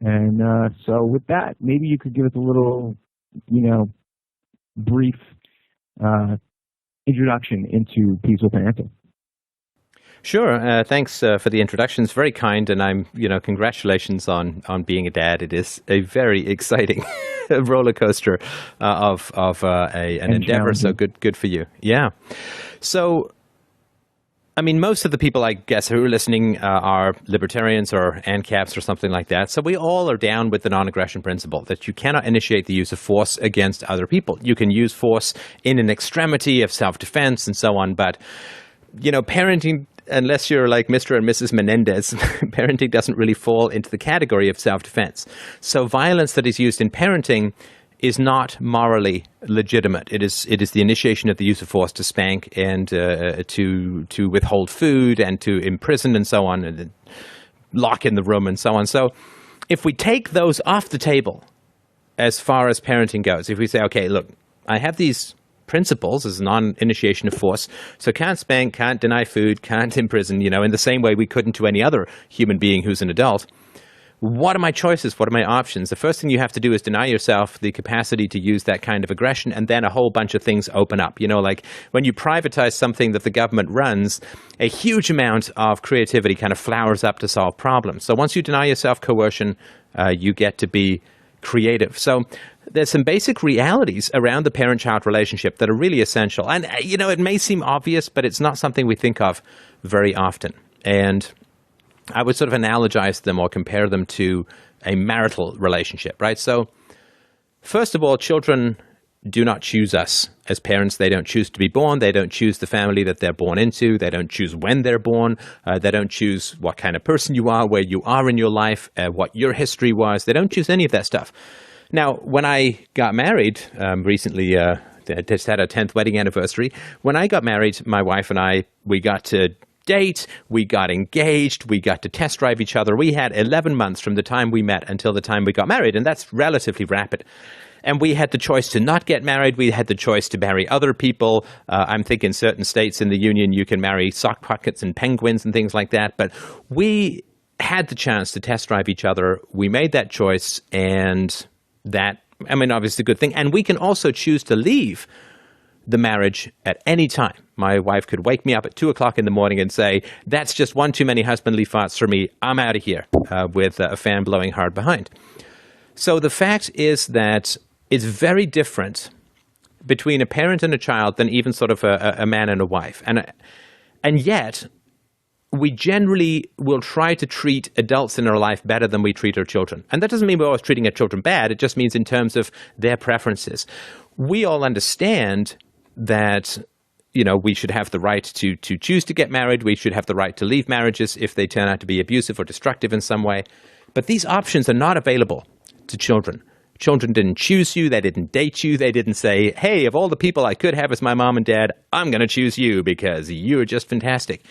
And so with that, maybe you could give us a little, brief introduction into peaceful parenting. Sure. Thanks for the introduction. It's very kind, and congratulations on being a dad. It is a very exciting roller coaster of an endeavor. So good for you. Yeah. So, I mean, most of the people, I guess, who are listening are libertarians or ANCAPs or something like that. So we all are down with the non-aggression principle that you cannot initiate the use of force against other people. You can use force in an extremity of self-defense and so on, but parenting, unless you're like Mr. and Mrs. Menendez, parenting doesn't really fall into the category of self-defense. So violence that is used in parenting is not morally legitimate. It is the initiation of the use of force to spank and to withhold food and to imprison and so on, and lock in the room and so on. So if we take those off the table as far as parenting goes, if we say, okay, look, I have these principles as non-initiation of force, so can't spank, can't deny food, can't imprison, in the same way we couldn't to any other human being who's an adult. What are my choices? What are my options? The first thing you have to do is deny yourself the capacity to use that kind of aggression, and then a whole bunch of things open up. Like when you privatize something that the government runs, a huge amount of creativity kind of flowers up to solve problems. So once you deny yourself coercion, you get to be creative. So there's some basic realities around the parent-child relationship that are really essential. And, it may seem obvious, but it's not something we think of very often. And I would sort of analogize them or compare them to a marital relationship, right? So first of all, children do not choose us as parents. They don't choose to be born. They don't choose the family that they're born into. They don't choose when they're born. They don't choose what kind of person you are, where you are in your life, what your history was. They don't choose any of that stuff. Now, when I got married recently, just had our 10th wedding anniversary. When I got married, my wife and I, we got to date, we got engaged, we got to test drive each other. We had 11 months from the time we met until the time we got married, and that's relatively rapid. And we had the choice to not get married. We had the choice to marry other people. I'm thinking certain states in the union, you can marry sock puppets and penguins and things like that. But we had the chance to test drive each other. We made that choice, and that, obviously a good thing. And we can also choose to leave the marriage at any time. My wife could wake me up at 2:00 in the morning and say, that's just one too many husbandly thoughts for me. I'm out of here, with a fan blowing hard behind. So the fact is that it's very different between a parent and a child than even sort of a man and a wife. And yet, we generally will try to treat adults in our life better than we treat our children. And that doesn't mean we're always treating our children bad. It just means in terms of their preferences. We all understand that, we should have the right to choose to get married. We should have the right to leave marriages if they turn out to be abusive or destructive in some way. But these options are not available to children. Children didn't choose you. They didn't date you. They didn't say, hey, of all the people I could have as my mom and dad, I'm going to choose you because you're just fantastic.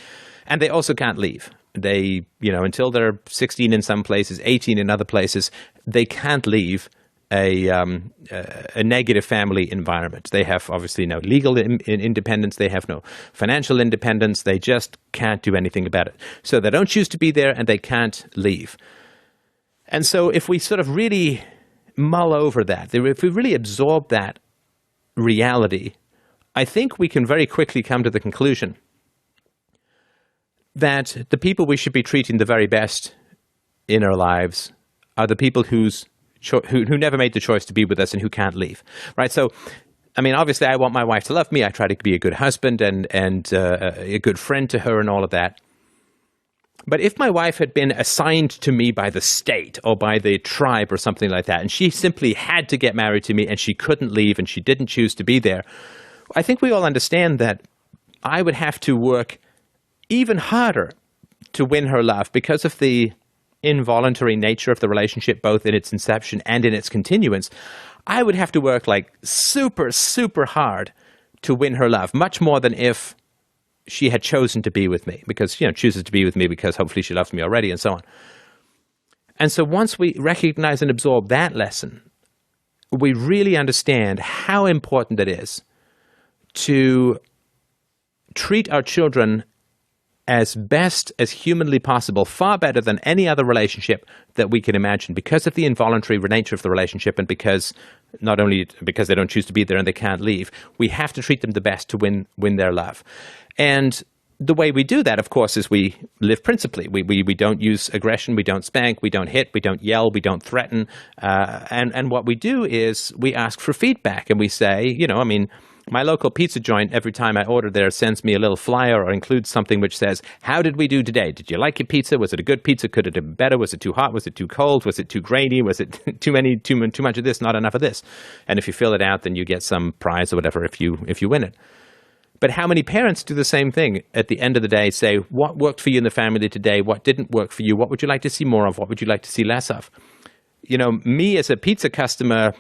And they also can't leave. They, until they're 16 in some places, 18 in other places, they can't leave a negative family environment. They have obviously no legal independence. They have no financial independence. They just can't do anything about it. So they don't choose to be there, and they can't leave. And so if we sort of really mull over that, if we really absorb that reality, I think we can very quickly come to the conclusion that the people we should be treating the very best in our lives are the people who never made the choice to be with us and who can't leave, right? So, obviously I want my wife to love me. I try to be a good husband and a good friend to her and all of that. But if my wife had been assigned to me by the state or by the tribe or something like that, and she simply had to get married to me and she couldn't leave and she didn't choose to be there, I think we all understand that I would have to work even harder to win her love because of the involuntary nature of the relationship, both in its inception and in its continuance. I would have to work like super, super hard to win her love, much more than if she had chosen to be with me, because, chooses to be with me because hopefully she loves me already and so on. And so once we recognize and absorb that lesson, we really understand how important it is to treat our children as best as humanly possible, far better than any other relationship that we can imagine, because of the involuntary nature of the relationship, and because not only because they don't choose to be there and they can't leave, we have to treat them the best to win their love. And the way we do that, of course, is we live principally. We don't use aggression, we don't spank, we don't hit, we don't yell, we don't threaten. And what we do is we ask for feedback, and we say, my local pizza joint, every time I order there, sends me a little flyer or includes something which says, how did we do today? Did you like your pizza? Was it a good pizza? Could it have been better? Was it too hot? Was it too cold? Was it too grainy? Was it too much of this, not enough of this? And if you fill it out, then you get some prize or whatever if you win it. But how many parents do the same thing at the end of the day, say, what worked for you in the family today? What didn't work for you? What would you like to see more of? What would you like to see less of? Me as a pizza customer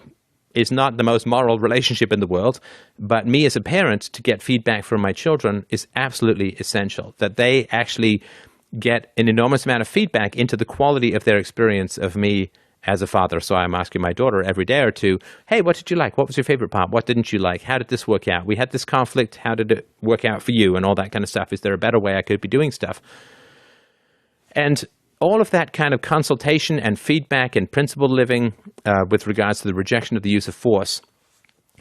is not the most moral relationship in the world, but me as a parent, to get feedback from my children is absolutely essential, that they actually get an enormous amount of feedback into the quality of their experience of me as a father. So I'm asking my daughter every day or two, hey, what did you like? What was your favorite part? What didn't you like? How did this work out? We had this conflict. How did it work out for you? And all that kind of stuff. Is there a better way I could be doing stuff? And all of that kind of consultation and feedback and principled living with regards to the rejection of the use of force,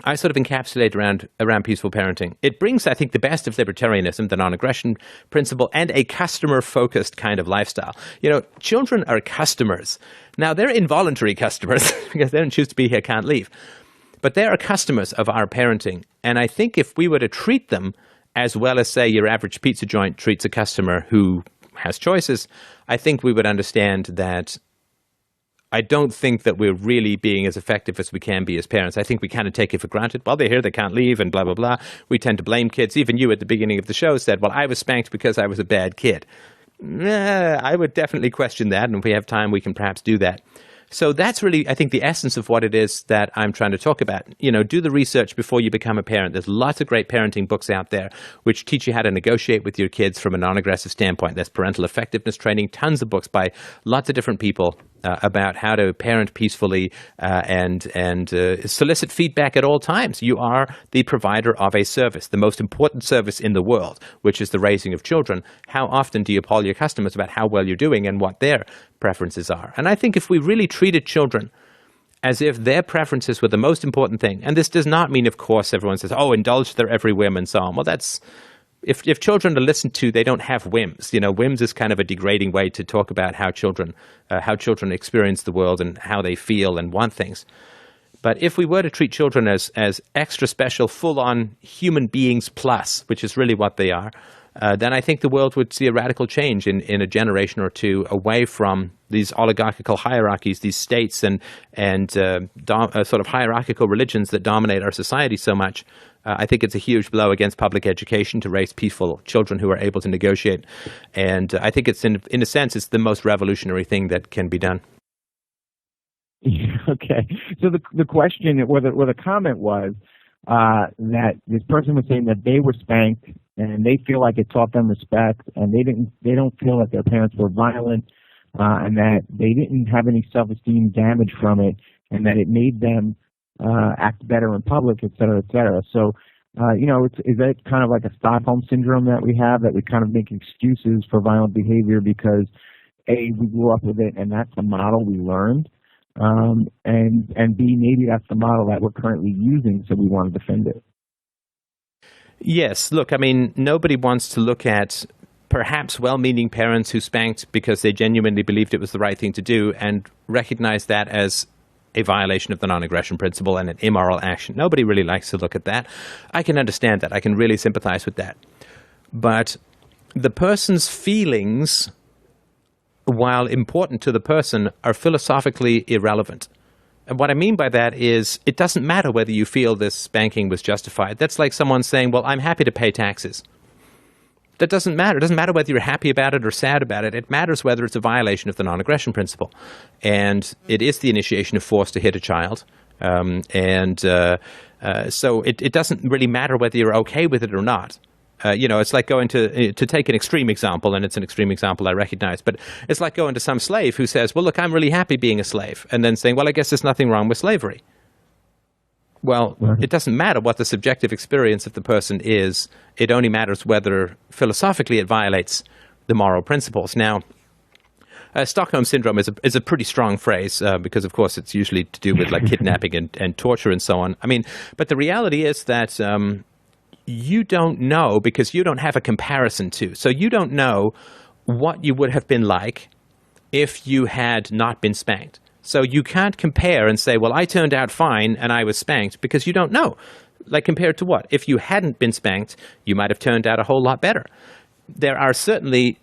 I sort of encapsulate around peaceful parenting. It brings, I think, the best of libertarianism, the non-aggression principle, and a customer-focused kind of lifestyle. Children are customers. Now, they're involuntary customers because they don't choose to be here, can't leave. But they are customers of our parenting. And I think if we were to treat them as well as, say, your average pizza joint treats a customer who has choices, I think we would understand that I don't think that we're really being as effective as we can be as parents. I think we kind of take it for granted. Well, they're here, they can't leave, and blah, blah, blah. We tend to blame kids. Even you at the beginning of the show said, well, I was spanked because I was a bad kid. I would definitely question that, and if we have time, we can perhaps do that. So that's really, I think, the essence of what it is that I'm trying to talk about. Do the research before you become a parent. There's lots of great parenting books out there which teach you how to negotiate with your kids from a non-aggressive standpoint. There's parental effectiveness training, tons of books by lots of different people about how to parent peacefully and solicit feedback at all times. You are the provider of a service, the most important service in the world, which is the raising of children. How often do you poll your customers about how well you're doing and what their preferences are? And I think if we really treated children as if their preferences were the most important thing, and this does not mean, of course, everyone says, oh, indulge their every whim and so on. Well, that's... If children are listened to, they don't have whims. Whims is kind of a degrading way to talk about how children experience the world and how they feel and want things. But if we were to treat children as extra special, full-on human beings plus, which is really what they are, then I think the world would see a radical change in a generation or two away from these oligarchical hierarchies, these states and sort of hierarchical religions that dominate our society so much. I think it's a huge blow against public education to raise peaceful children who are able to negotiate. And I think it's, in a sense, it's the most revolutionary thing that can be done. Okay. So the question, or the comment was that this person was saying that they were spanked and they feel like it taught them respect, and they don't feel that their parents were violent, and that they didn't have any self-esteem damage from it, and that it made them act better in public, et cetera, et cetera. So, is that kind of like a Stockholm syndrome that we have, that we kind of make excuses for violent behavior because, A, we grew up with it and that's the model we learned, and B, maybe that's the model that we're currently using, so we want to defend it. Yes. Look, I mean, nobody wants to look at perhaps well-meaning parents who spanked because they genuinely believed it was the right thing to do and recognize that as a violation of the non-aggression principle and an immoral action. Nobody really likes to look at that. I can understand that. I can really sympathize with that. But the person's feelings, while important to the person, are philosophically irrelevant. And what I mean by that is it doesn't matter whether you feel this spanking was justified. That's like someone saying, well, I'm happy to pay taxes. That doesn't matter. It doesn't matter whether you're happy about it or sad about it. It matters whether it's a violation of the non-aggression principle. And it is the initiation of force to hit a child. So it doesn't really matter whether you're okay with it or not. It's like going to take an extreme example, and it's an extreme example I recognize, but it's like going to some slave who says, well, look, I'm really happy being a slave, and then saying, well, I guess there's nothing wrong with slavery. Well, it doesn't matter what the subjective experience of the person is. It only matters whether philosophically it violates the moral principles. Now, Stockholm Syndrome is a pretty strong phrase because, of course, it's usually to do with like kidnapping and torture and so on. I mean, but the reality is that you don't know because you don't have a comparison to. So you don't know what you would have been like if you had not been spanked. So you can't compare and say, well, I turned out fine and I was spanked, because you don't know. Like, compared to what? If you hadn't been spanked, you might have turned out a whole lot better. There are certainly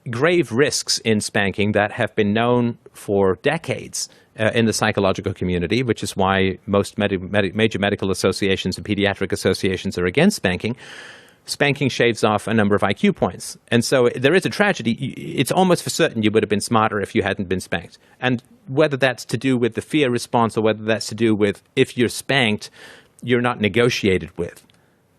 grave risks in spanking that have been known for decades in the psychological community, which is why most major medical associations and pediatric associations are against spanking. Spanking shaves off a number of IQ points. And so there is a tragedy. It's almost for certain you would have been smarter if you hadn't been spanked. And whether that's to do with the fear response or whether that's to do with if you're spanked, you're not negotiated with.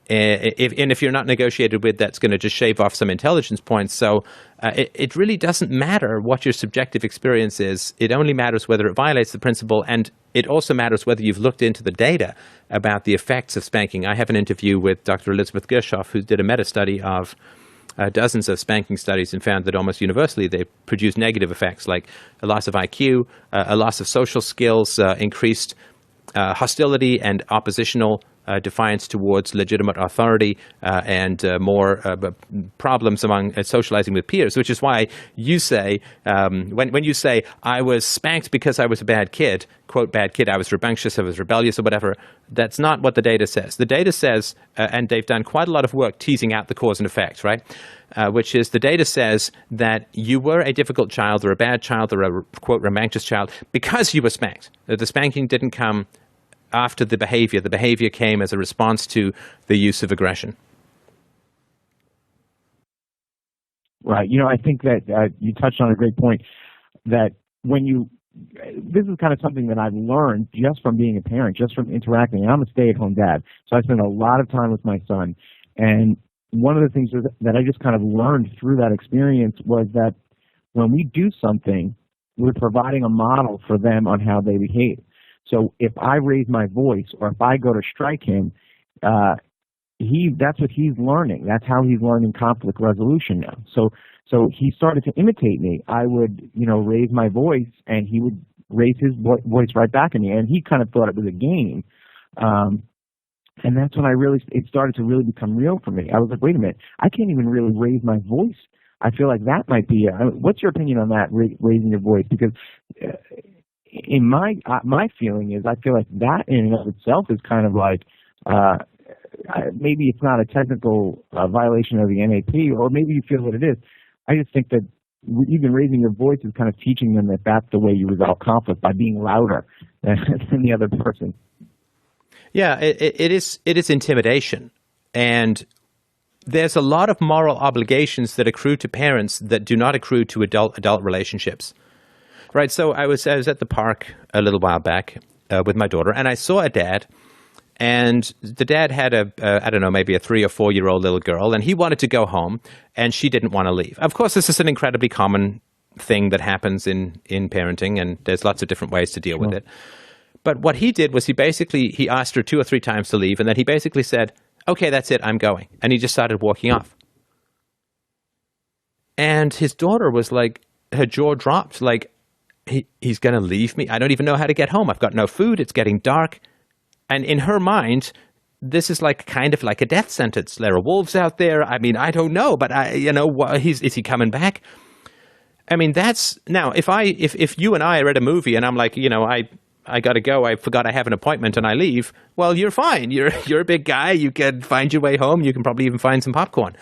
If you're not negotiated with, that's going to just shave off some intelligence points. So it really doesn't matter what your subjective experience is. It only matters whether it violates the principle, and it also matters whether you've looked into the data about the effects of spanking. I have an interview with Dr. Elizabeth Gershoff, who did a meta-study of dozens of spanking studies and found that almost universally they produce negative effects like a loss of IQ, a loss of social skills, increased hostility and oppositional defiance towards legitimate authority, and more problems among socializing with peers, which is why you say, when you say, I was spanked because I was a bad kid, quote, bad kid, I was rambunctious, I was rebellious or whatever, that's not what the data says. The data says, and they've done quite a lot of work teasing out the cause and effect, right? Which is the data says that you were a difficult child or a bad child or a, quote, rambunctious child because you were spanked. The spanking didn't come after the behavior. The behavior came as a response to the use of aggression. Right. I think that you touched on a great point, that this is kind of something that I've learned just from being a parent, just from interacting. I'm a stay-at-home dad, so I spend a lot of time with my son. And one of the things that I just kind of learned through that experience was that when we do something, we're providing a model for them on how they behave. So if I raise my voice or if I go to strike him, that's what he's learning. That's how he's learning conflict resolution now. So he started to imitate me. I would, raise my voice and he would raise his voice right back at me. And he kind of thought it was a game. And that's when it started to really become real for me. I was like, wait a minute, I can't even really raise my voice. I feel like that might be, what's your opinion on that, raising your voice? Because in my feeling is, I feel like that in and of itself is kind of like, maybe it's not a technical violation of the NAP, or maybe you feel what it is. I just think that even raising your voice is kind of teaching them that that's the way you resolve conflict, by being louder than the other person. Yeah, it is intimidation. And there's a lot of moral obligations that accrue to parents that do not accrue to adult relationships. Right, so I was at the park a little while back with my daughter, and I saw a dad, and the dad had maybe a 3 or 4 year old little girl, and he wanted to go home, and she didn't want to leave. Of course, this is an incredibly common thing that happens in parenting, and there's lots of different ways to deal with it. But what he did was he asked her 2 or 3 times to leave, and then he basically said, okay, that's it, I'm going. And he just started walking off. And his daughter was like, her jaw dropped, like, he's going to leave me? I don't even know how to get home. I've got no food. It's getting dark. And in her mind, this is like kind of like a death sentence. There are wolves out there. I mean, I don't know, but is he coming back? I mean, that's now if you and I are at a movie and I'm like, I got to go. I forgot I have an appointment and I leave. Well, you're fine. You're a big guy. You can find your way home. You can probably even find some popcorn.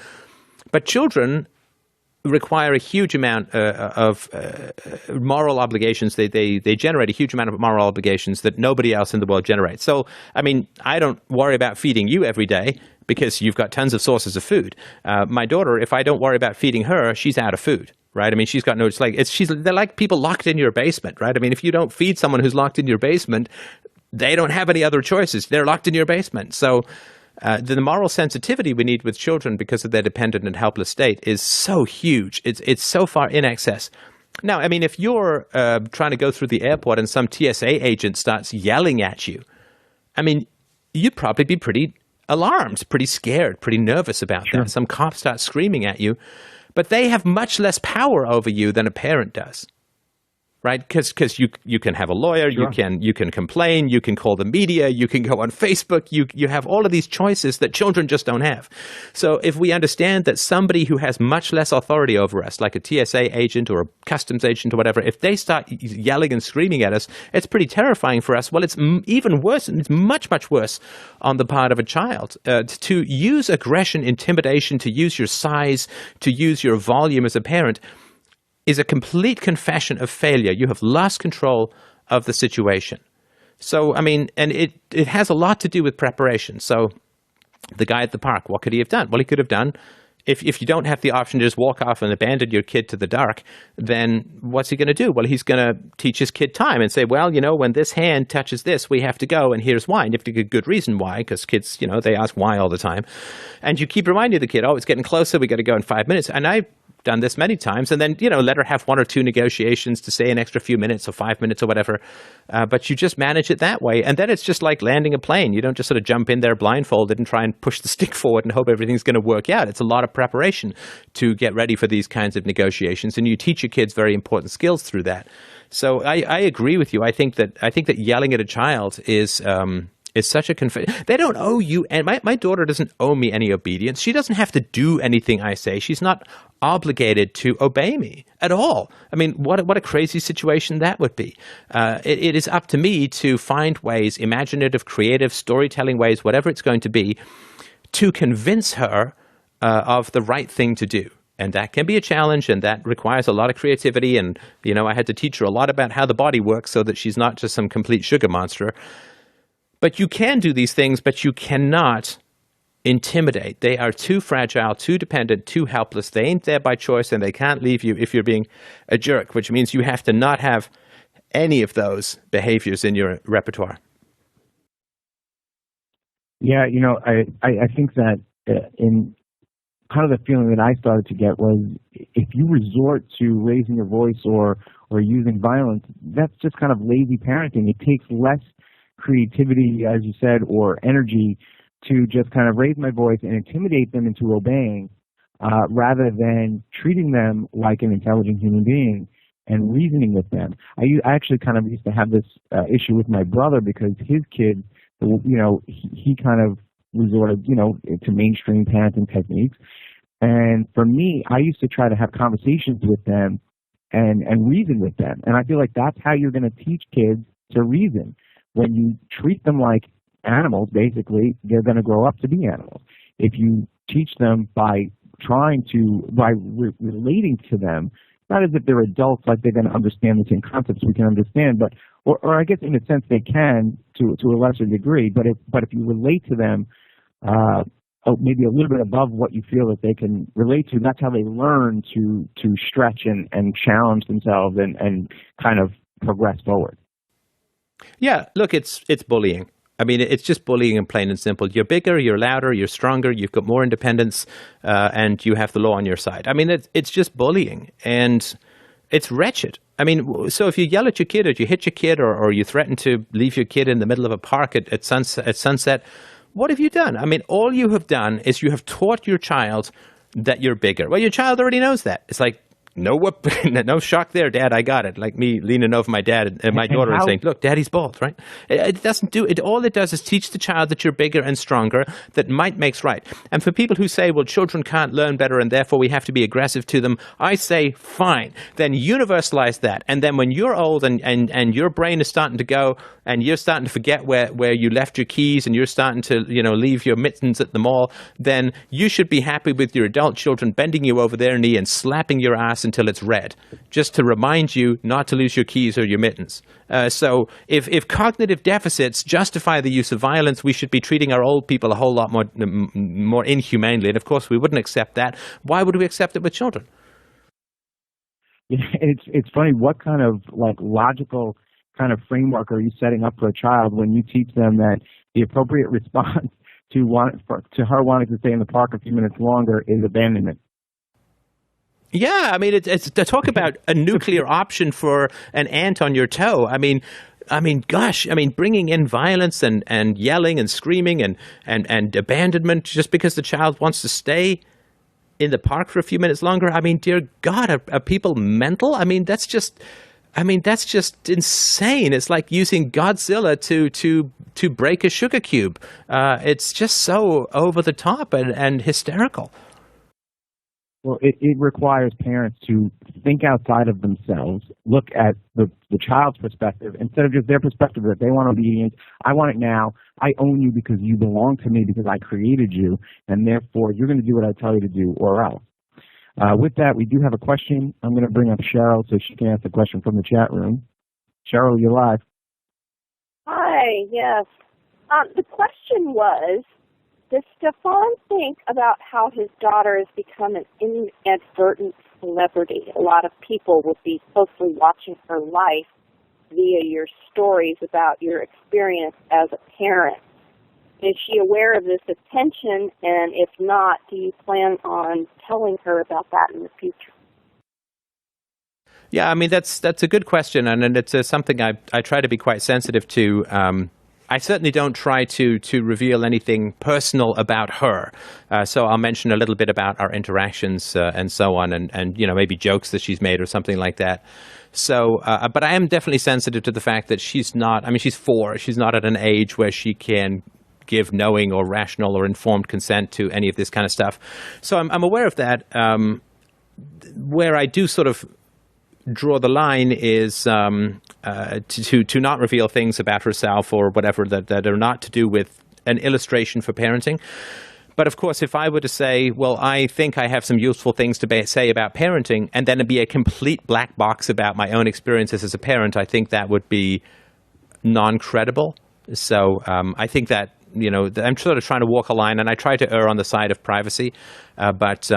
But children require a huge amount of moral obligations. They generate a huge amount of moral obligations that nobody else in the world generates. So, I mean, I don't worry about feeding you every day because you've got tons of sources of food. My daughter, if I don't worry about feeding her, she's out of food, right? I mean, she's got no, they're like people locked in your basement, right? I mean, if you don't feed someone who's locked in your basement, they don't have any other choices. They're locked in your basement. So, the moral sensitivity we need with children because of their dependent and helpless state is so huge. It's so far in excess. Now, I mean, if you're trying to go through the airport and some TSA agent starts yelling at you, I mean, you'd probably be pretty alarmed, pretty scared, pretty nervous about Sure. that. Some cop starts screaming at you, but they have much less power over you than a parent does. Right, because you can have a lawyer, Sure. you can complain, you can call the media, you can go on Facebook, you have all of these choices that children just don't have. So if we understand that somebody who has much less authority over us, like a TSA agent or a customs agent or whatever, if they start yelling and screaming at us, it's pretty terrifying for us. Well, it's even worse, and it's much, much worse on the part of a child. To use aggression, intimidation, to use your size, to use your volume as a parent is a complete confession of failure. You have lost control of the situation. So, I mean, and it has a lot to do with preparation. So the guy at the park, what could he have done? Well, he could have done, if you don't have the option to just walk off and abandon your kid to the dark, then what's he going to do? Well, he's going to teach his kid time and say, well, when this hand touches this, we have to go, and here's why. And you have to give a good reason why, because kids, they ask why all the time. And you keep reminding the kid, oh, it's getting closer, we got to go in 5 minutes. And I've done this many times, and then let her have one or two negotiations to stay an extra few minutes or 5 minutes or whatever, but you just manage it that way, and then it's just like landing a plane. You don't just sort of jump in there blindfolded and try and push the stick forward and hope everything's going to work out. It's a lot of preparation to get ready for these kinds of negotiations, and you teach your kids very important skills through that. So I agree with you. I think that yelling at a child is such a they don't owe you, and my daughter doesn't owe me any obedience. She doesn't have to do anything I say. She's not obligated to obey me at all. I mean, what a crazy situation that would be. It is up to me to find ways, imaginative, creative, storytelling ways, whatever it's going to be, to convince her of the right thing to do. And that can be a challenge, and that requires a lot of creativity. And, I had to teach her a lot about how the body works so that she's not just some complete sugar monster. But you can do these things, but you cannot intimidate. They are too fragile, too dependent, too helpless. They ain't there by choice, and they can't leave you if you're being a jerk, which means you have to not have any of those behaviors in your repertoire. Yeah, I think that in kind of the feeling that I started to get was if you resort to raising your voice or using violence, that's just kind of lazy parenting. It takes less creativity, as you said, or energy to just kind of raise my voice and intimidate them into obeying, rather than treating them like an intelligent human being and reasoning with them. I actually kind of used to have this issue with my brother because his kids, he kind of resorted, to mainstream parenting techniques. And for me, I used to try to have conversations with them and reason with them. And I feel like that's how you're going to teach kids to reason. When you treat them like animals, basically, they're going to grow up to be animals. If you teach them by relating to them, not as if they're adults, like they're going to understand the same concepts we can understand, but, or I guess in a sense they can to a lesser degree, but if you relate to them, maybe a little bit above what you feel that they can relate to, that's how they learn to stretch and challenge themselves and kind of progress forward. Yeah, look, it's bullying. I mean, it's just bullying in plain and simple. You're bigger, you're louder, you're stronger, you've got more independence, and you have the law on your side. I mean, it's just bullying, and it's wretched. I mean, so if you yell at your kid or you hit your kid or you threaten to leave your kid in the middle of a park at sunset, what have you done? I mean, all you have done is you have taught your child that you're bigger. Well, your child already knows that. It's like, no shock there, Dad, I got it. Like me leaning over my dad and my daughter and saying, look, Daddy's bald, right? It doesn't do it. All it does is teach the child that you're bigger and stronger, that might makes right. And for people who say, well, children can't learn better and therefore we have to be aggressive to them, I say, fine. Then universalize that. And then when you're old and your brain is starting to go and you're starting to forget where you left your keys and you're starting to, leave your mittens at the mall, then you should be happy with your adult children bending you over their knee and slapping your ass until it's red, just to remind you not to lose your keys or your mittens. So if cognitive deficits justify the use of violence, we should be treating our old people a whole lot more inhumanely. And of course, we wouldn't accept that. Why would we accept it with children? It's funny, what kind of logical kind of framework are you setting up for a child when you teach them that the appropriate response to her wanting to stay in the park a few minutes longer is abandonment? Yeah, I mean, it's to talk about a nuclear option for an ant on your toe. I mean, I mean, gosh, I mean, bringing in violence and yelling and screaming and abandonment just because the child wants to stay in the park for a few minutes longer. I mean, dear God, are people mental? I mean, that's just insane. It's like using Godzilla to break a sugar cube. It's just so over the top and hysterical. Well, it requires parents to think outside of themselves, look at the child's perspective instead of just their perspective that they want obedience. I want it now. I own you because you belong to me because I created you, and therefore you're going to do what I tell you to do or else. With that, we do have a question. I'm going to bring up Cheryl so she can ask the question from the chat room. Cheryl, you're live. Hi, yes. The question was, does Stefan think about how his daughter has become an inadvertent celebrity? A lot of people would be closely watching her life via your stories about your experience as a parent. Is she aware of this attention, and if not, do you plan on telling her about that in the future? Yeah, I mean, that's a good question, and it's something I try to be quite sensitive to. I certainly don't try to reveal anything personal about her. So I'll mention a little bit about our interactions and so on, and maybe jokes that she's made or something like that. So, but I am definitely sensitive to the fact that she's not. I mean, she's 4. She's not at an age where she can give knowing or rational or informed consent to any of this kind of stuff. So I'm aware of that. Where I do sort of draw the line is to not reveal things about herself or whatever that are not to do with an illustration for parenting. But of course, if I were to say, well, I think I have some useful things to say about parenting, and then it'd be a complete black box about my own experiences as a parent, I think that would be non-credible. So I think that, I'm sort of trying to walk a line, and I try to err on the side of privacy. But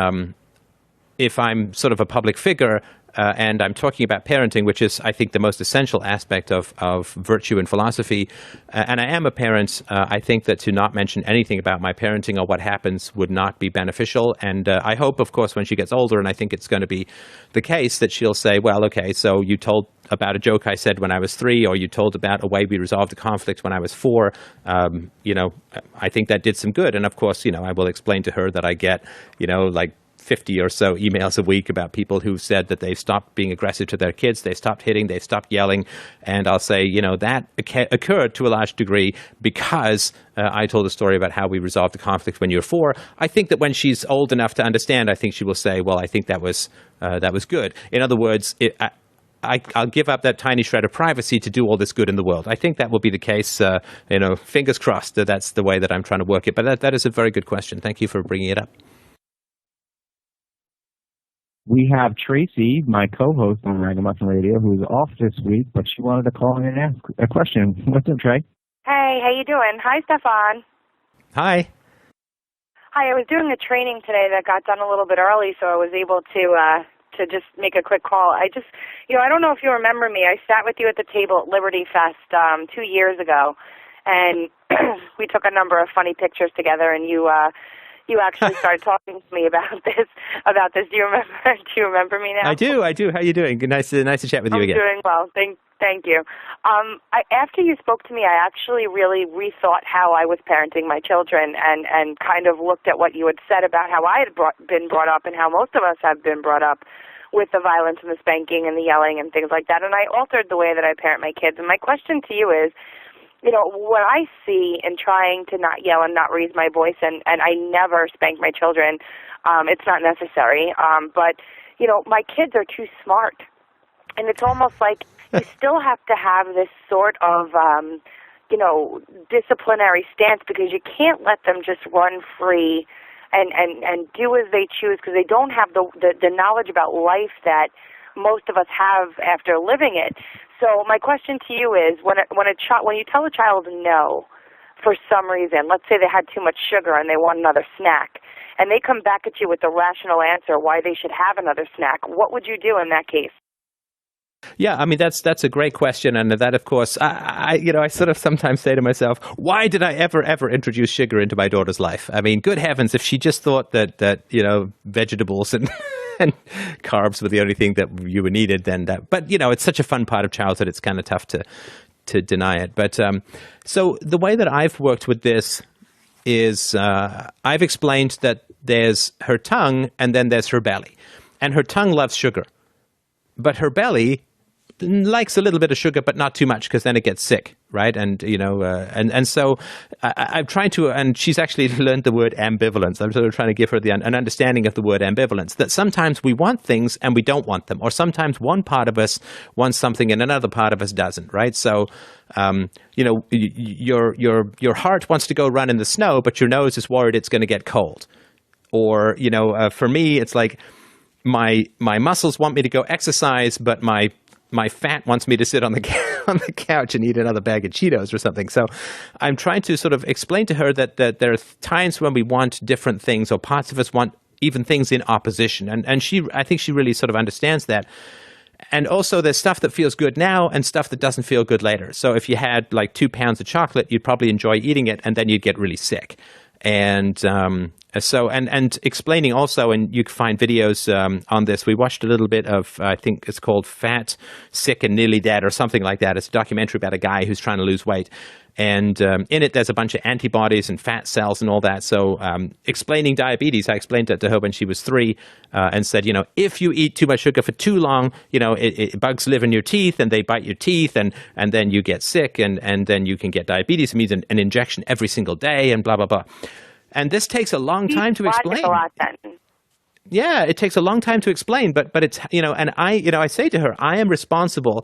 if I'm sort of a public figure, and I'm talking about parenting, which is, I think, the most essential aspect of virtue and philosophy, and I am a parent, I think that to not mention anything about my parenting or what happens would not be beneficial. And I hope, of course, when she gets older, and I think it's going to be the case, that she'll say, well, okay, so you told about a joke I said when I was 3, or you told about a way we resolved a conflict when I was 4. I think that did some good. And of course, I will explain to her that I get, like 50 or so emails a week about people who've said that they've stopped being aggressive to their kids, they've stopped hitting, they've stopped yelling. And I'll say, that occurred to a large degree because I told a story about how we resolved the conflict when you were 4. I think that when she's old enough to understand, I think she will say, well, I think that was good. In other words, I'll give up that tiny shred of privacy to do all this good in the world. I think that will be the case. Fingers crossed that that's the way that I'm trying to work it. But that is a very good question. Thank you for bringing it up. We have Tracy, my co-host on Ragamuffin Radio, who is off this week, but she wanted to call in and ask a question. What's up, Trey? Hey, how you doing? Hi, Stefan. Hi. Hi, I was doing a training today that got done a little bit early, so I was able to just make a quick call. I don't know if you remember me. I sat with you at the table at Liberty Fest 2 years ago, and we took a number of funny pictures together, and you actually started talking to me about this. Do you remember me now? I do. How are you doing? Nice to chat with you again. I'm doing well. Thank you. After you spoke to me, I actually really rethought how I was parenting my children and kind of looked at what you had said about how I had been brought up and how most of us have been brought up with the violence and the spanking and the yelling and things like that. And I altered the way that I parent my kids. And my question to you is, what I see in trying to not yell and not raise my voice, and I never spank my children, it's not necessary, but, my kids are too smart. And it's almost like you still have to have this sort of, disciplinary stance because you can't let them just run free and do as they choose because they don't have the knowledge about life that most of us have after living it. So my question to you is, when you tell a child no for some reason, let's say they had too much sugar and they want another snack, and they come back at you with a rational answer why they should have another snack, what would you do in that case? Yeah, I mean, that's a great question. And that, of course, I sort of sometimes say to myself, why did I ever introduce sugar into my daughter's life? I mean, good heavens, if she just thought that vegetables and and carbs were the only thing that you needed, then that. But it's such a fun part of childhood. It's kind of tough to deny it. But so the way that I've worked with this is I've explained that there's her tongue and then there's her belly. And her tongue loves sugar. But her belly likes a little bit of sugar, but not too much, because then it gets sick, right? And and so I'm trying to, and she's actually learned the word ambivalence. I'm sort of trying to give her an understanding of the word ambivalence. That sometimes we want things and we don't want them, or sometimes one part of us wants something and another part of us doesn't, right? So, your heart wants to go run in the snow, but your nose is worried it's going to get cold. Or for me, it's like my muscles want me to go exercise, but my fat wants me to sit on the couch and eat another bag of Cheetos or something. So I'm trying to sort of explain to her that there are times when we want different things, or parts of us want even things in opposition. And I think she really sort of understands that. And also there's stuff that feels good now and stuff that doesn't feel good later. So if you had like 2 pounds of chocolate, you'd probably enjoy eating it, and then you'd get really sick. And and explaining also, and you can find videos on this. We watched a little bit of, I think it's called Fat, Sick, and Nearly Dead, or something like that. It's a documentary about a guy who's trying to lose weight. And in it, there's a bunch of antibodies and fat cells and all that. So explaining diabetes, I explained that to her when she was 3 and said, if you eat too much sugar for too long, bugs live in your teeth and they bite your teeth, and then you get sick, and then you can get diabetes. It means an injection every single day, and blah, blah, blah. And this takes a long time to explain. Yeah, it takes a long time to explain, but it's, and I say to her, I am responsible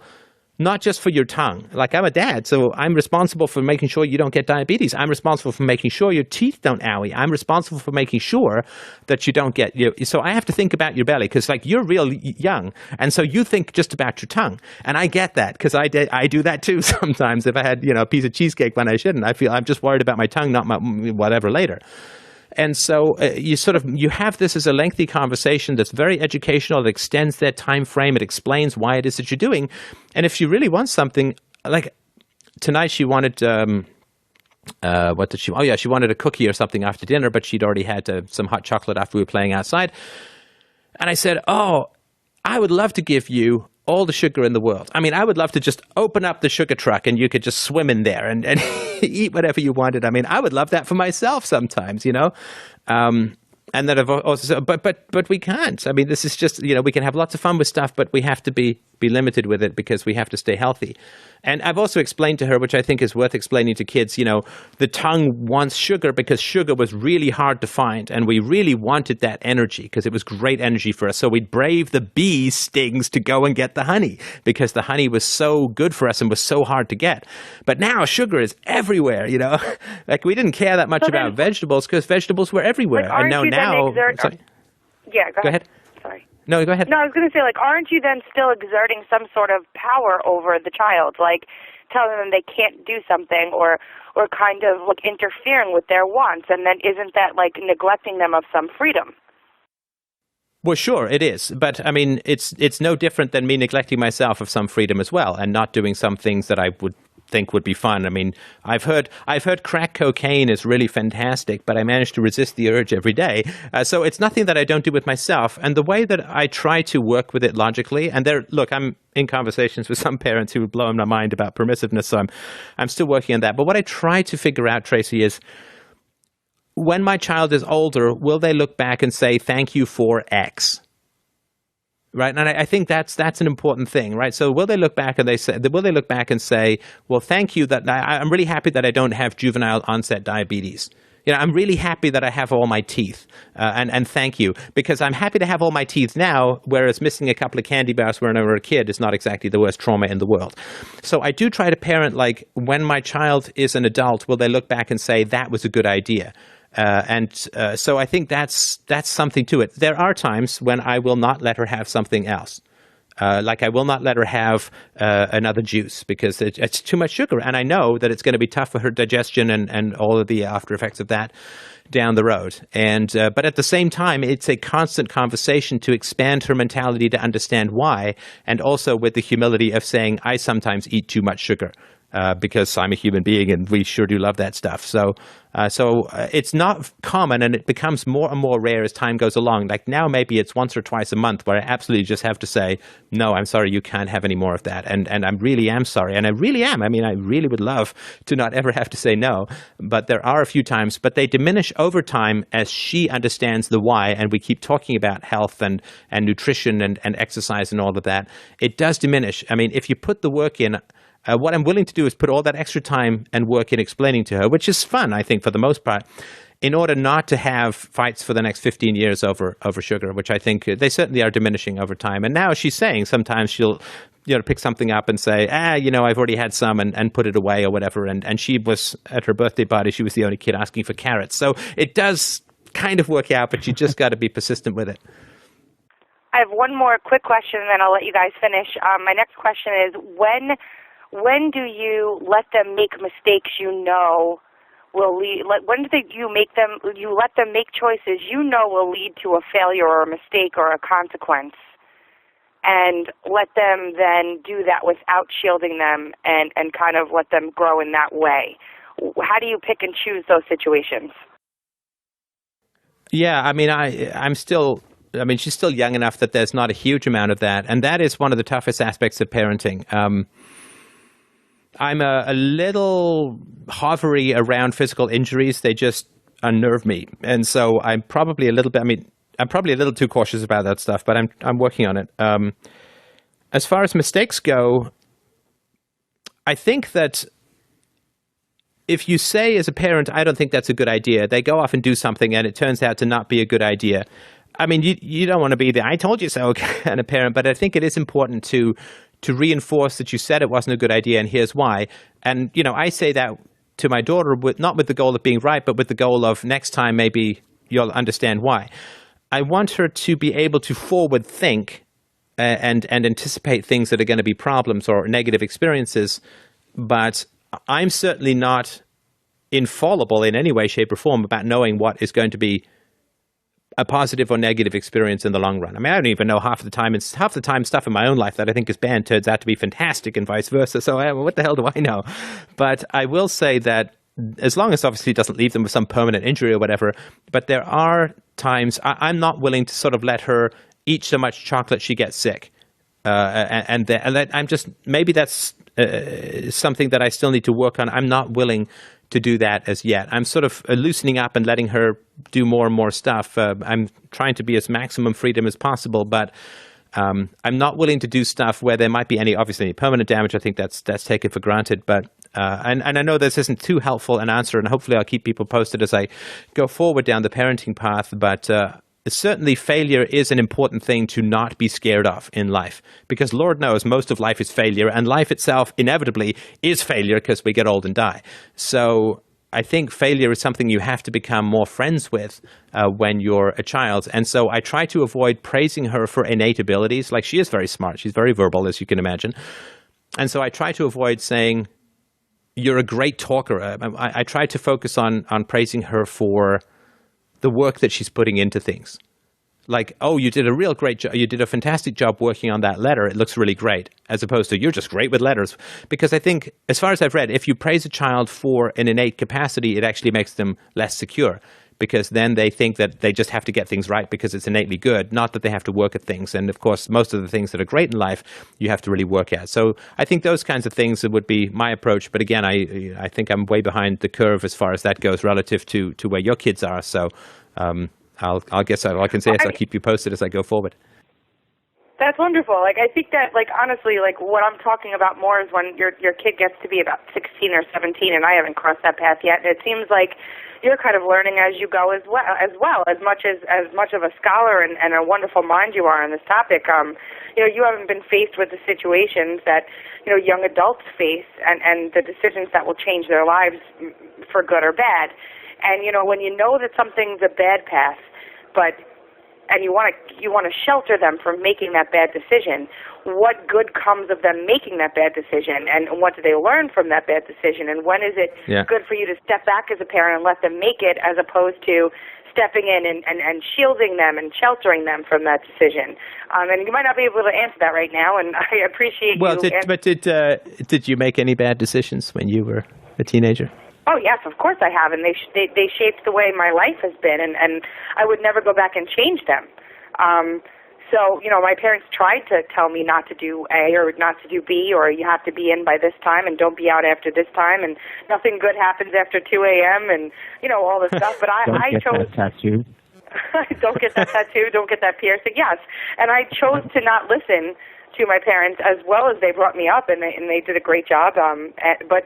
not just for your tongue. Like, I'm a dad, so I'm responsible for making sure you don't get diabetes. I'm responsible for making sure your teeth don't owie. I'm responsible for making sure that you don't get, so I have to think about your belly, because like you're real young, and so you think just about your tongue. And I get that, because I do that too sometimes. If I had, a piece of cheesecake when I shouldn't, I feel I'm just worried about my tongue, not my whatever later. And so you have this as a lengthy conversation that's very educational. It extends their time frame. It explains why it is that you're doing. And if she really wants something, like tonight she wanted, what did she? Oh yeah, she wanted a cookie or something after dinner, but she'd already had some hot chocolate after we were playing outside. And I said, "Oh, I would love to give you all the sugar in the world. I mean, I would love to just open up the sugar truck and you could just swim in there and eat whatever you wanted. I mean, I would love that for myself sometimes, And then I've also said, but we can't. I mean, this is just, we can have lots of fun with stuff, but we have to be limited with it because we have to stay healthy. And I've also explained to her, which I think is worth explaining to kids, the tongue wants sugar because sugar was really hard to find. And we really wanted that energy because it was great energy for us. So we'd brave the bee stings to go and get the honey because the honey was so good for us and was so hard to get. But now sugar is everywhere, Like we didn't care that much about vegetables because vegetables were everywhere. And now, yeah, go ahead. Sorry. No, go ahead. No, I was going to say, aren't you then still exerting some sort of power over the child, telling them they can't do something or kind of interfering with their wants, and then isn't that neglecting them of some freedom? Well, sure, it is. But, I mean, it's no different than me neglecting myself of some freedom as well and not doing some things that I would think would be fun. I mean, I've heard crack cocaine is really fantastic, but I manage to resist the urge every day. So it's nothing that I don't do with myself. And the way that I try to work with it logically, and I'm in conversations with some parents who would blow my mind about permissiveness, so I'm still working on that. But what I try to figure out, Tracy, is when my child is older, will they look back and say, thank you for X? Right, and I think that's an important thing, right? So will they look back and say, well, thank you that I'm really happy that I don't have juvenile onset diabetes. I'm really happy that I have all my teeth, and thank you, because I'm happy to have all my teeth now, whereas missing a couple of candy bars when I was a kid is not exactly the worst trauma in the world. So I do try to parent when my child is an adult, will they look back and say, that was a good idea? So I think that's something to it. There are times when I will not let her have something else. I will not let her have another juice because it's too much sugar. And I know that it's going to be tough for her digestion and all of the after effects of that down the road. But at the same time, it's a constant conversation to expand her mentality to understand why, and also with the humility of saying, I sometimes eat too much sugar. because I'm a human being and we sure do love that stuff. So it's not common, and it becomes more and more rare as time goes along. Like now, maybe it's once or twice a month where I absolutely just have to say, no, I'm sorry, you can't have any more of that. And I really am sorry. And I really am. I mean, I really would love to not ever have to say no. But there are a few times, but they diminish over time as she understands the why. And we keep talking about health and nutrition and exercise and all of that. It does diminish. I mean, if you put the work in, what I'm willing to do is put all that extra time and work in explaining to her, which is fun, I think, for the most part, in order not to have fights for the next 15 years over sugar, which I think they certainly are diminishing over time. And now she's saying sometimes she'll pick something up and say, I've already had some and put it away or whatever. And she was, at her birthday party, she was the only kid asking for carrots. So it does kind of work out, but you just got to be persistent with it. I have one more quick question, and then I'll let you guys finish. My next question is, when do you let them make mistakes will lead? When do you let them make choices will lead to a failure or a mistake or a consequence, and let them then do that without shielding them and kind of let them grow in that way? How do you pick and choose those situations? Yeah, I mean, she's still young enough that there's not a huge amount of that, and that is one of the toughest aspects of parenting. I'm a little hovery around physical injuries. They just unnerve me. And so I'm probably a little too cautious about that stuff, but I'm working on it. As far as mistakes go, I think that if you say as a parent, I don't think that's a good idea, they go off and do something and it turns out to not be a good idea. I mean, you don't want to be the I told you so kind of parent, but I think it is important to reinforce that you said it wasn't a good idea and here's why. And, I say that to my daughter not with the goal of being right, but with the goal of next time maybe you'll understand why. I want her to be able to forward think and anticipate things that are going to be problems or negative experiences, but I'm certainly not infallible in any way, shape, or form about knowing what is going to be a positive or negative experience in the long run. I mean, I don't even know half the time stuff in my own life that I think is banned turns out to be fantastic and vice versa. So what the hell do I know? But I will say that as long as obviously it doesn't leave them with some permanent injury or whatever, but there are times I'm not willing to sort of let her eat so much chocolate she gets sick. I'm just, maybe that's something that I still need to work on. I'm not willing to do that as yet. I'm sort of loosening up and letting her do more and more stuff. I'm trying to be as maximum freedom as possible, but I'm not willing to do stuff where there might be any permanent damage. I think that's taken for granted. But and I know this isn't too helpful an answer, and hopefully I'll keep people posted as I go forward down the parenting path. But certainly failure is an important thing to not be scared of in life, because Lord knows most of life is failure, and life itself inevitably is failure because we get old and die. So I think failure is something you have to become more friends with when you're a child. And so I try to avoid praising her for innate abilities. Like, she is very smart. She's very verbal, as you can imagine. And so I try to avoid saying, you're a great talker. I try to focus on praising her for the work that she's putting into things. Like, oh, you did a real great job. You did a fantastic job working on that letter. It looks really great, as opposed to you're just great with letters. Because I think, as far as I've read, if you praise a child for an innate capacity, it actually makes them less secure, because then they think that they just have to get things right because it's innately good, not that they have to work at things. And of course, most of the things that are great in life, you have to really work at. So I think those kinds of things would be my approach. But again, I think I'm way behind the curve as far as that goes relative to where your kids are. So I guess all I can say is I'll keep you posted as I go forward. That's wonderful. Like, I think that, like, honestly, like, what I'm talking about more is when your kid gets to be about 16 or 17, and I haven't crossed that path yet. And it seems like you're kind of learning as you go as well. As much of a scholar and a wonderful mind you are on this topic, you haven't been faced with the situations that young adults face, and the decisions that will change their lives for good or bad. And when you know that something's a bad path, and you want to shelter them from making that bad decision, what good comes of them making that bad decision, and what do they learn from that bad decision, and when is it good for you to step back as a parent and let them make it, as opposed to stepping in and shielding them and sheltering them from that decision. And you might not be able to answer that right now, and I appreciate did you make any bad decisions when you were a teenager? Oh, yes, of course I have, and they shaped the way my life has been, and I would never go back and change them. So, my parents tried to tell me not to do A or not to do B, or you have to be in by this time and don't be out after this time, and nothing good happens after 2 a.m. and, all this stuff. But I chose... That tattoo. Don't get that tattoo, don't get that piercing, yes. And I chose to not listen to my parents as well as they brought me up, and they did a great job. But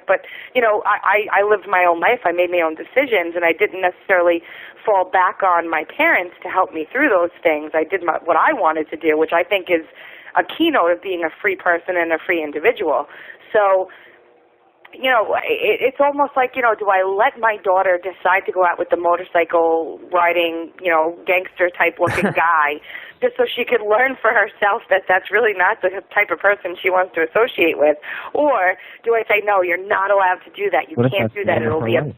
I lived my own life. I made my own decisions, and I didn't necessarily fall back on my parents to help me through those things. I did what I wanted to do, which I think is a keynote of being a free person and a free individual. So, it's almost like, do I let my daughter decide to go out with the motorcycle riding, gangster type looking guy just so she could learn for herself that that's really not the type of person she wants to associate with? Or do I say, no, you're not allowed to do that. You can't do that. It'll be a...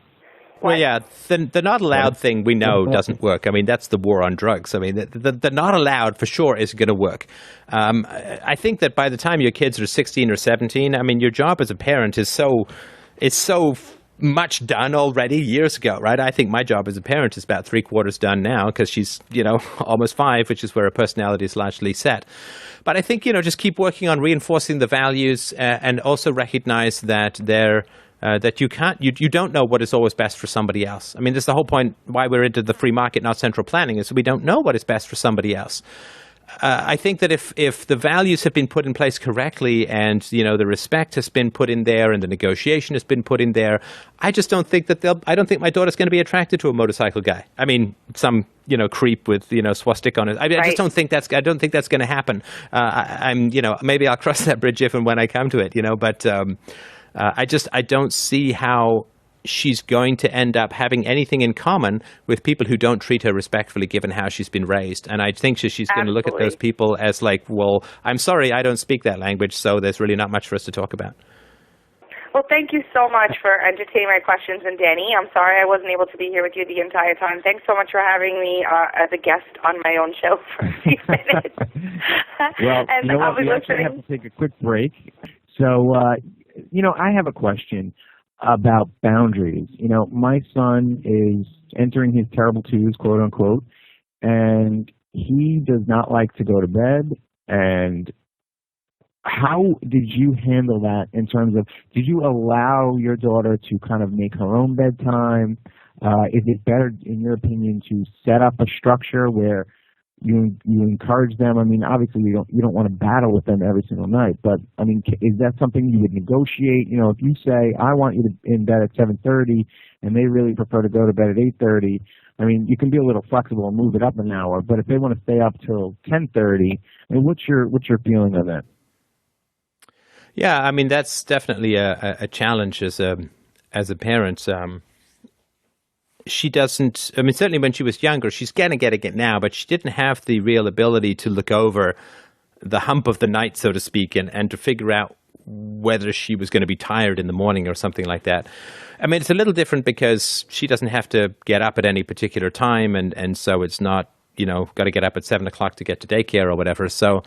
Well, yeah, the not allowed thing we know doesn't work. I mean, that's the war on drugs. I mean, the not allowed for sure is going to work. I think that by the time your kids are 16 or 17, I mean, your job as a parent is so much done already years ago, right? I think my job as a parent is about 3/4 done now because she's, almost 5, which is where her personality is largely set. But I think, just keep working on reinforcing the values and also recognize that that you don't know what is always best for somebody else. I mean, this is the whole point why we're into the free market, not central planning, is we don't know what is best for somebody else. I think that if the values have been put in place correctly and, the respect has been put in there and the negotiation has been put in there, I just don't think I don't think my daughter's going to be attracted to a motorcycle guy. I mean, some, creep with, swastika on it. I just don't think that's going to happen. I'm, maybe I'll cross that bridge if and when I come to it, but, I don't see how she's going to end up having anything in common with people who don't treat her respectfully given how she's been raised. And I think she's going to look at those people as like, well, I'm sorry, I don't speak that language, so there's really not much for us to talk about. Well, thank you so much for entertaining my questions. And Danny, I'm sorry I wasn't able to be here with you the entire time. Thanks so much for having me as a guest on my own show for a few minutes. Well, and we actually have to take a quick break. So, I have a question about boundaries. My son is entering his terrible twos, quote unquote, and he does not like to go to bed. And how did you handle that in terms of, did you allow your daughter to kind of make her own bedtime? Is it better, in your opinion, to set up a structure where you encourage them? I mean, obviously you don't want to battle with them every single night, but I mean, is that something you would negotiate? If you say, I want you to in bed at 7:30 and they really prefer to go to bed at 8:30, I mean, you can be a little flexible and move it up an hour, but if they want to stay up till 10:30, I mean, what's your feeling on that? Yeah, I mean, that's definitely a challenge as a parent. She doesn't, I mean, certainly when she was younger, she's getting it now, but she didn't have the real ability to look over the hump of the night, so to speak, and to figure out whether she was going to be tired in the morning or something like that. I mean, it's a little different because she doesn't have to get up at any particular time, and so it's not, got to get up at 7 o'clock to get to daycare or whatever. So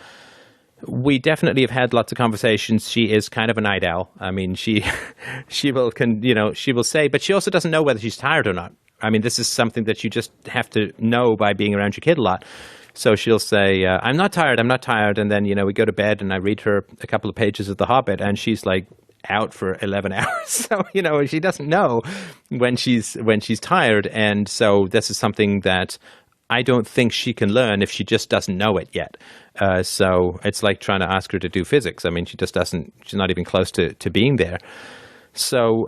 we definitely have had lots of conversations. She is kind of a night owl. I mean, she will say, but she also doesn't know whether she's tired or not. I mean, this is something that you just have to know by being around your kid a lot. So she'll say, I'm not tired. And then, we go to bed and I read her a couple of pages of The Hobbit and she's like out for 11 hours. So, she doesn't know when she's tired. And so this is something that I don't think she can learn if she just doesn't know it yet. So it's like trying to ask her to do physics. I mean, she's not even close to being there. So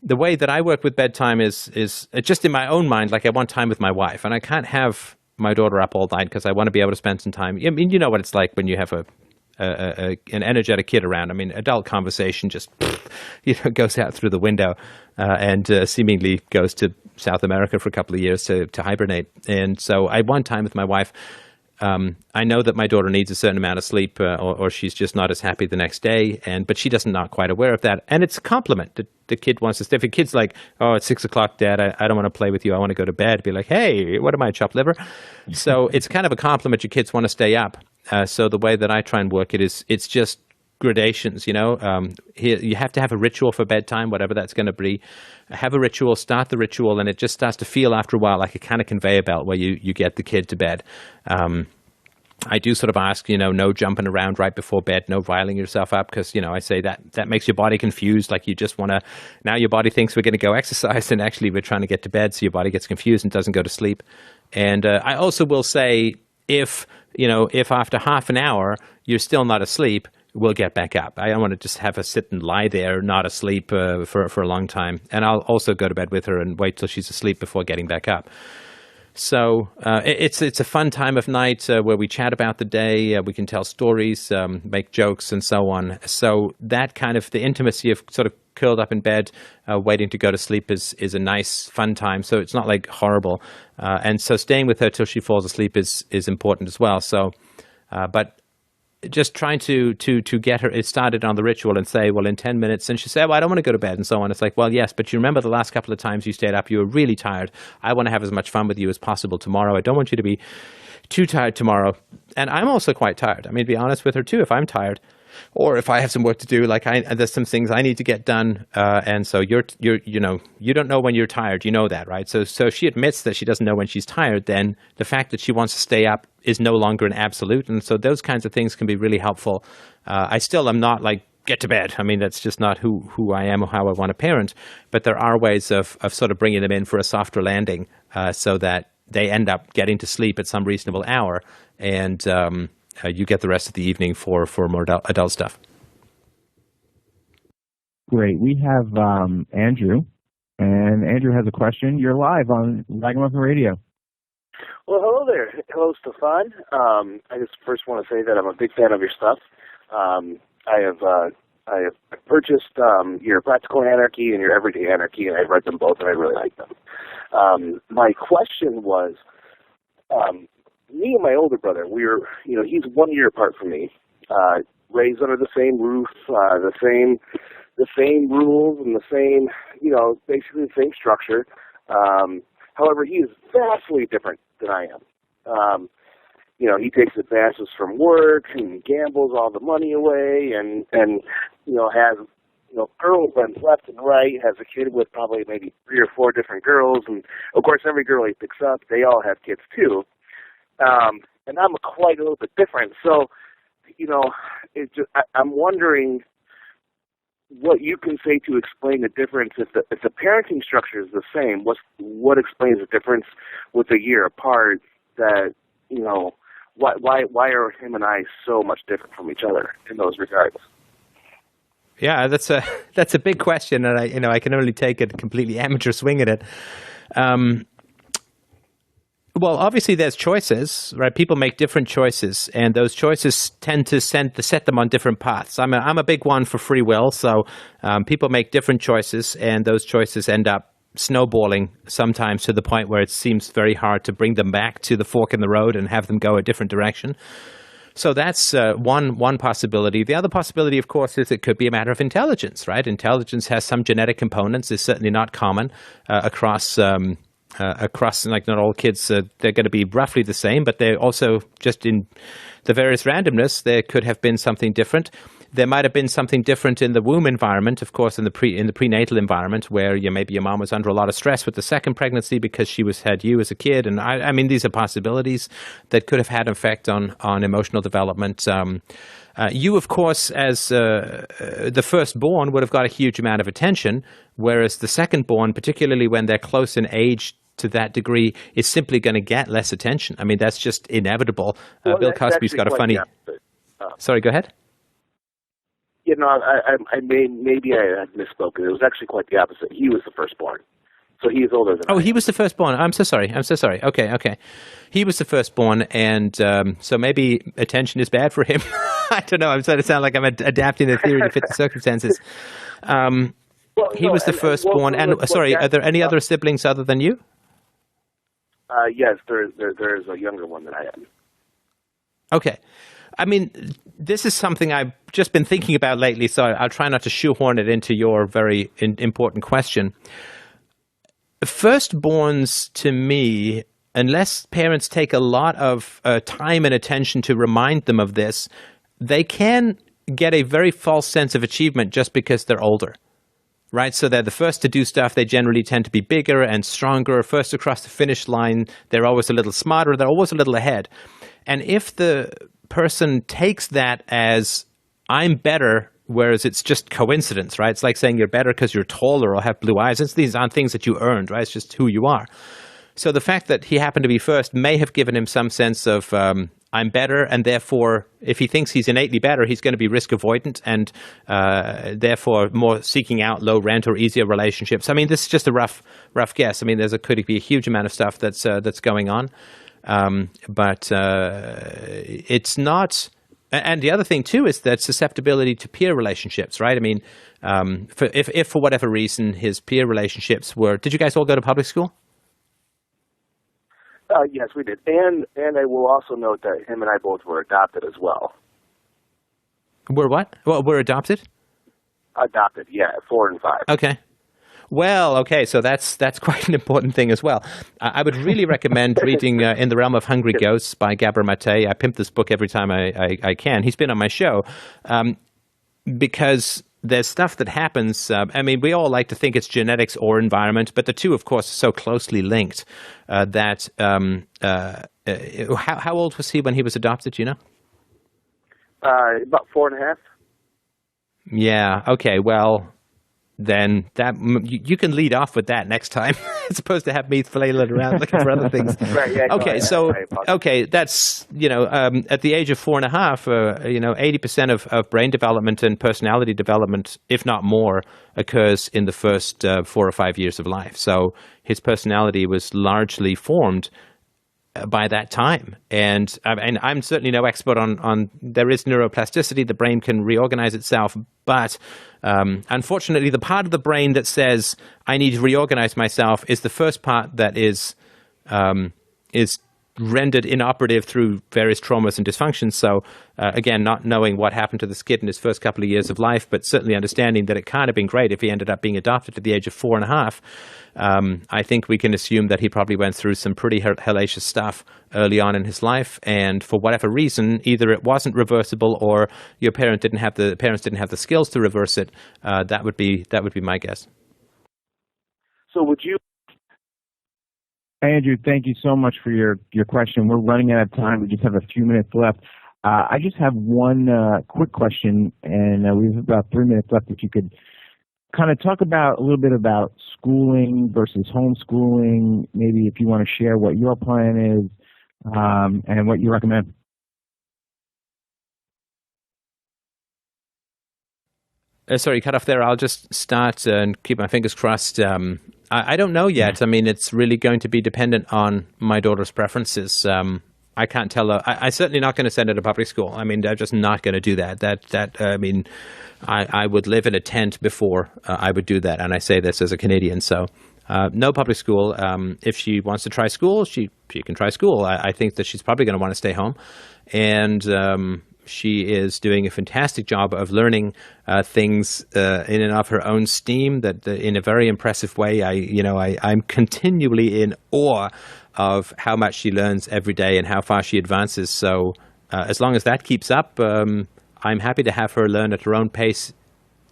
the way that I work with bedtime is just in my own mind, like I want time with my wife, and I can't have my daughter up all night because I want to be able to spend some time. I mean, you know what it's like when you have an energetic kid around. I mean, adult conversation just goes out through the window and seemingly goes to South America for a couple of years to hibernate. And so I want time with my wife. I know that my daughter needs a certain amount of sleep, or she's just not as happy the next day, but she doesn't not quite aware of that. And it's a compliment. The kid wants to stay. If a kid's like, oh, it's 6 o'clock, Dad, I don't want to play with you. I want to go to bed. Be like, hey, what am I, chopped liver? So it's kind of a compliment. Your kids want to stay up. So the way that I try and work it is, it's just gradations, here you have to have a ritual for bedtime, whatever that's going to be. Have a ritual, start the ritual, and it just starts to feel after a while like a kind of conveyor belt where you get the kid to bed. I do sort of ask, no jumping around right before bed, no riling yourself up, because, I say that makes your body confused. Like you just want to, now your body thinks we're going to go exercise, and actually we're trying to get to bed, so your body gets confused and doesn't go to sleep. And I also will say, if after half an hour you're still not asleep, we'll get back up. I don't want to just have her sit and lie there, not asleep for a long time. And I'll also go to bed with her and wait till she's asleep before getting back up. So it's a fun time of night where we chat about the day. We can tell stories, make jokes, and so on. So that kind of the intimacy of sort of curled up in bed, waiting to go to sleep is a nice, fun time. So it's not like horrible. And so staying with her till she falls asleep is important as well. So, but just trying to get her it started on the ritual and say, well, in 10 minutes, and she said, well, I don't want to go to bed and so on. It's like, well, yes, but you remember the last couple of times you stayed up, you were really tired. I want to have as much fun with you as possible tomorrow. I don't want you to be too tired tomorrow. And I'm also quite tired. I mean, to be honest with her too, if I'm tired or if I have some work to do, like there's some things I need to get done. And so you don't know when you're tired. You know that, right? So she admits that she doesn't know when she's tired. Then the fact that she wants to stay up is no longer an absolute. And so those kinds of things can be really helpful. I still am not like, get to bed. I mean, that's just not who I am or how I want to parent. But there are ways of sort of bringing them in for a softer landing so that they end up getting to sleep at some reasonable hour. And you get the rest of the evening for more adult stuff. Great. We have Andrew, and Andrew has a question. You're live on Ragamuffin Radio. Well, hello there. Hello, Stefan. I just first want to say that I'm a big fan of your stuff. I have purchased your Practical Anarchy and your Everyday Anarchy, and I've read them both, and I really like them. My question was, me and my older brother, he's 1 year apart from me, raised under the same roof, the same rules and the same, basically the same structure. However, he is vastly different than I am. He takes advances from work and gambles all the money away and has, girlfriends left and right, has a kid with probably maybe 3 or 4 different girls. And, of course, every girl he picks up, they all have kids, too. And I'm quite a little bit different. So, I'm wondering what you can say to explain the difference. If the parenting structure is the same, what explains the difference with a year apart? That why are him and I so much different from each other in those regards? Yeah, that's a big question, and I can only take a completely amateur swing at it. Well, obviously there's choices, right? People make different choices, and those choices tend to set them on different paths. I'm a big one for free will, so people make different choices, and those choices end up snowballing sometimes to the point where it seems very hard to bring them back to the fork in the road and have them go a different direction. So that's one possibility. The other possibility, of course, is it could be a matter of intelligence, right? Intelligence has some genetic components. It's certainly not common across like not all kids, they're going to be roughly the same, but they're also just in the various randomness, there could have been something different. There might have been something different in the womb environment, of course, in the prenatal environment, where maybe your mom was under a lot of stress with the second pregnancy because she had you as a kid. And I mean, these are possibilities that could have had an effect on emotional development. You, of course, as the firstborn, would have got a huge amount of attention, whereas the secondborn, particularly when they're close in age to that degree, is simply going to get less attention. I mean, that's just inevitable. Well, Bill Cosby's got a funny... Sorry, go ahead. I had misspoken. It was actually quite the opposite. He was the firstborn, so he is older than. Oh, he was the firstborn. I'm so sorry. Okay. He was the firstborn, and so maybe attention is bad for him. I don't know. I'm starting to sound like I'm adapting the theory to fit the circumstances. He was the firstborn, are there any other siblings other than you? Yes, there is a younger one that I am. Okay. I mean, this is something I've just been thinking about lately, so I'll try not to shoehorn it into your very important question. Firstborns, to me, unless parents take a lot of time and attention to remind them of this, they can get a very false sense of achievement just because they're older. Right, so they're the first to do stuff. They generally tend to be bigger and stronger. First across the finish line, they're always a little smarter. They're always a little ahead. And if the person takes that as, I'm better, whereas it's just coincidence, right? It's like saying you're better because you're taller or have blue eyes. These aren't things that you earned, right? It's just who you are. So the fact that he happened to be first may have given him some sense of, I'm better, and therefore, if he thinks he's innately better, he's going to be risk avoidant and therefore more seeking out low rent or easier relationships. I mean, this is just a rough guess. I mean, could be a huge amount of stuff that's going on, but it's not. And the other thing too is that susceptibility to peer relationships, right? I mean, if for whatever reason his peer relationships were, did you guys all go to public school? Yes, we did. And I will also note that him and I both were adopted as well. We're what? Well, we're adopted? Adopted, yeah, 4 and 5. Okay. Well, okay, so that's quite an important thing as well. I would really recommend reading In the Realm of Hungry Ghosts by Gabor Mate. I pimp this book every time I can. He's been on my show because there's stuff that happens. I mean, we all like to think it's genetics or environment, but the two, of course, are so closely linked that how old was he when he was adopted, do you know? About 4.5. Yeah, okay, well, then that you can lead off with that next time as opposed to have me flailing around looking for other things. Right, yeah, okay, okay, that's, at the age of 4.5, 80% of brain development and personality development, if not more, occurs in the first 4 or 5 years of life. So his personality was largely formed by that time. And I'm certainly no expert on there is neuroplasticity, the brain can reorganize itself, but unfortunately the part of the brain that says I need to reorganize myself is the first part that is rendered inoperative through various traumas and dysfunctions. So again, not knowing what happened to this kid in his first couple of years of life, but certainly understanding that it kind of been great if he ended up being adopted at the age of 4.5. I think we can assume that he probably went through some pretty hellacious stuff early on in his life, and for whatever reason, either it wasn't reversible or your parents didn't have the skills to reverse it. That would be my guess. So would you? Andrew, thank you so much for your question. We're running out of time. We just have a few minutes left. I just have one quick question, and we have about 3 minutes left. If you could kind of talk about a little bit about schooling versus homeschooling, maybe if you want to share what your plan is and what you recommend. Sorry, cut off there. I'll just start and keep my fingers crossed. I don't know yet. I mean, it's really going to be dependent on my daughter's preferences. I can't tell her. I'm certainly not going to send her to public school. I mean, they're just not going to do that. I mean, I would live in a tent before I would do that, and I say this as a Canadian. So, no public school. If she wants to try school, she can try school. I think that she's probably going to want to stay home, and she is doing a fantastic job of learning things in and of her own steam that in a very impressive way. I'm continually in awe of how much she learns every day and how far she advances. So as long as that keeps up, I'm happy to have her learn at her own pace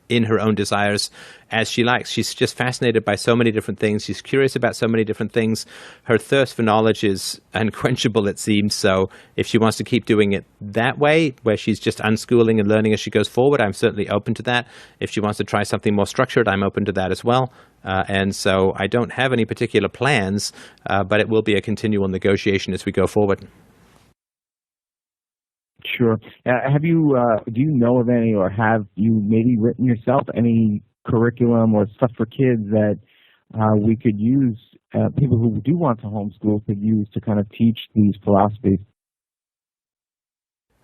in her own desires as she likes. She's just fascinated by so many different things. She's curious about so many different things. Her thirst for knowledge is unquenchable, it seems. So if she wants to keep doing it that way, where she's just unschooling and learning as she goes forward, I'm certainly open to that. If she wants to try something more structured, I'm open to that as well. And so I don't have any particular plans, but it will be a continual negotiation as we go forward. Sure. Do you know of any, or have you maybe written yourself any curriculum or stuff for kids that we could use, people who do want to homeschool could use to kind of teach these philosophies?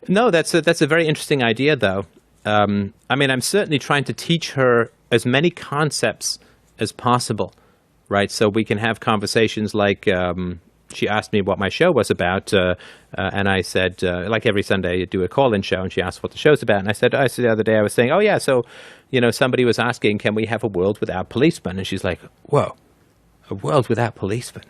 No, that's a very interesting idea, though. I mean, I'm certainly trying to teach her as many concepts as possible, right? So we can have conversations like, she asked me what my show was about, and I said, like every Sunday, you do a call-in show, and she asked what the show's about, and I said the other day, I was saying, oh yeah, so, somebody was asking, can we have a world without policemen? And she's like, whoa, a world without policemen?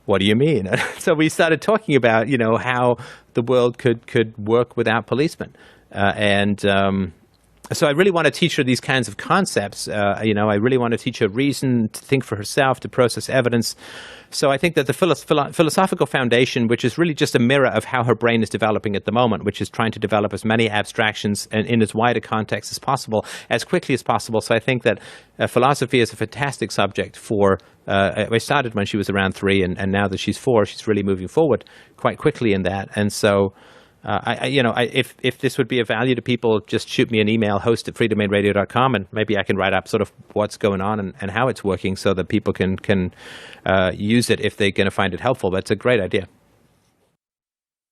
What do you mean? So we started talking about, how the world could work without policemen, so I really want to teach her these kinds of concepts. I really want to teach her reason, to think for herself, to process evidence. So I think that the philosophical foundation, which is really just a mirror of how her brain is developing at the moment, which is trying to develop as many abstractions and in as wide a context as possible, as quickly as possible. So I think that philosophy is a fantastic subject for, I started when she was around 3, and now that she's 4, she's really moving forward quite quickly in that. And so if this would be of value to people, just shoot me an email, host@freedomainradio.com, and maybe I can write up sort of what's going on and how it's working so that people can use it if they're going to find it helpful. That's a great idea.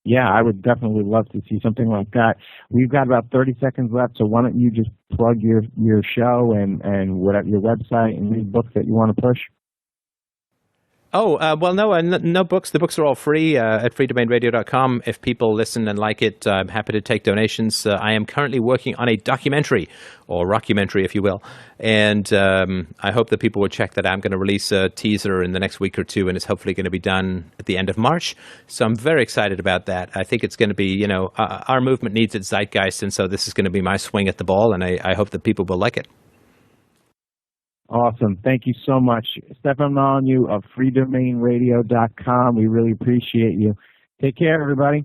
Yeah, I would definitely love to see something like that. We've got about 30 seconds left, so why don't you just plug your show and whatever, your website and any books that you want to push? Oh, well, no books. The books are all free at freedomainradio.com. If people listen and like it, I'm happy to take donations. I am currently working on a documentary, or rockumentary, if you will, and I hope that people will check that out. I'm going to release a teaser in the next week or two, and it's hopefully going to be done at the end of March. So I'm very excited about that. I think it's going to be, our movement needs its zeitgeist, and so this is going to be my swing at the ball, and I hope that people will like it. Awesome. Thank you so much. Stefan Molyneux of freedomainradio.com. We really appreciate you. Take care, everybody.